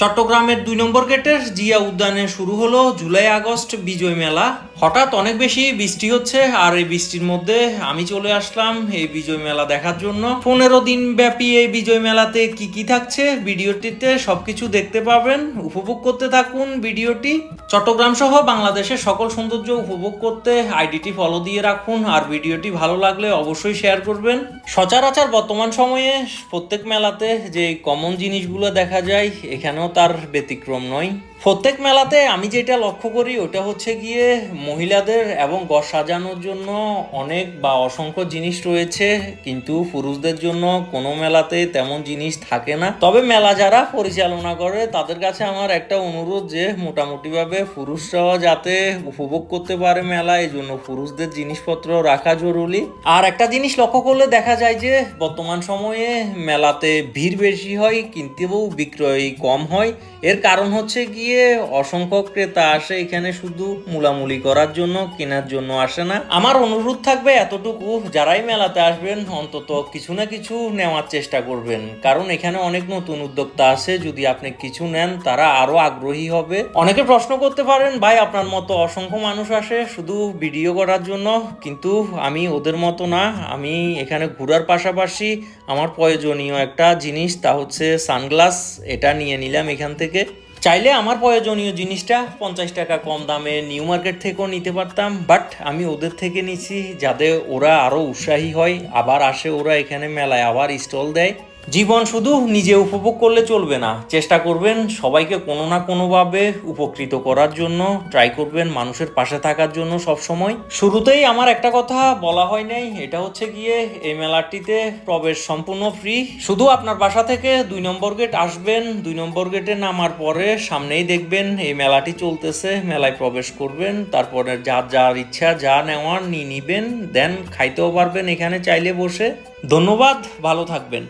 চট্টগ্রামের ২ নম্বর গেটের জিয়া উদ্যানে শুরু হলো জুলাই আগস্ট বিজয় মেলা। হঠাৎ অনেক বেশি বৃষ্টি হচ্ছে, আর এই বৃষ্টির মধ্যে আমি চলে আসলাম এই বিজয় মেলা দেখার জন্য। ১৫ দিন ব্যাপী এই বিজয় মেলাতে কি কি থাকছে ভিডিওটিতে সবকিছু দেখতে পাবেন। উপভোগ করতে থাকুন ভিডিওটি। চট্টগ্রাম সহ বাংলাদেশের সকল সৌন্দর্য উপভোগ করতে আইডিটি ফলো দিয়ে রাখুন, আর ভিডিওটি ভালো লাগলে অবশ্যই শেয়ার করবেন। সচরাচর বর্তমান সময়ে প্রত্যেক মেলাতে যে কমন জিনিসগুলো দেখা যায়, এখানেও তার ব্যতিক্রম নয়। প্রত্যেক মেলাতে আমি যেটা লক্ষ্য করি ওটা হচ্ছে গিয়ে মহিলাদের এবং ঘর সাজানোর জন্য অনেক বা অসংখ্য জিনিস রয়েছে, কিন্তু পুরুষদের জন্য কোনো মেলাতে তেমন জিনিস থাকে না। তবে মেলা যারা পরিচালনা করে তাদের কাছে আমার একটা অনুরোধ যে মোটামুটিভাবে পুরুষরাও যাতে উপভোগ করতে পারে মেলা, এই জন্য পুরুষদের জিনিসপত্র রাখা জরুরি। আর একটা জিনিস লক্ষ্য করলে দেখা যায় যে বর্তমান সময়ে মেলাতে ভিড় বেশি হয় কিন্তু বিক্রয় কম হয়। এর কারণ হচ্ছে গিয়ে অসংখ্য ক্রেতা আসে এখানে শুধু মুলামুলি করার জন্য, কেনার জন্য আসে না। আমার অনুরোধ থাকবে এতটুকু, যারাই মেলাতে আসবেন অন্তত কিছু না কিছু নেওয়ার চেষ্টা করবেন, কারণ এখানে অনেক নতুন উদ্যোক্তা আছে। যদি আপনি কিছু নেন তারা আরো আগ্রহী হবে। অনেকে প্রশ্ন করতে পারেন, ভাই আপনার মতো অসংখ্য মানুষ আসে শুধু ভিডিও করার জন্য, কিন্তু আমি ওদের মতো না। আমি এখানে ঘোরার পাশাপাশি আমার প্রয়োজনীয় একটা জিনিস, তা হচ্ছে সানগ্লাস, এটা নিয়ে নিলাম এখান থেকে। চাইলে আমার প্রয়োজনীয় জিনিসটা 50 টাকা কম দামে নিউ মার্কেট থেকেও নিতে পারতাম, বাট আমি ওদের থেকে নিছি যাতে ওরা আরও উৎসাহী হয়, আবার আসে ওরা এখানে মেলায় আবার স্টল দেয়। জীবন শুধু নিজে উপভোগ করলে চলবে না, চেষ্টা করবেন সবাইকে কোনো না কোনোভাবে উপকৃত করার জন্য, ট্রাই করবেন মানুষের পাশে থাকার জন্য সব সময়। শুরুতেই আমার একটা কথা বলা হয় নাই, এটা হচ্ছে গিয়ে এই মেলাটিতে প্রবেশ সম্পূর্ণ ফ্রি। শুধু আপনার বাসা থেকে ২ নম্বর গেট আসবেন, ২ নম্বর গেটে নামার পরে সামনেই দেখবেন এই মেলাটি চলতেছে, মেলায় প্রবেশ করবেন, তারপরে যার ইচ্ছা যা নেওয়ার নিয়ে নিবেন, দেন খাইতেও পারবেন এখানে চাইলে বসে। ধন্যবাদ, ভালো থাকবেন।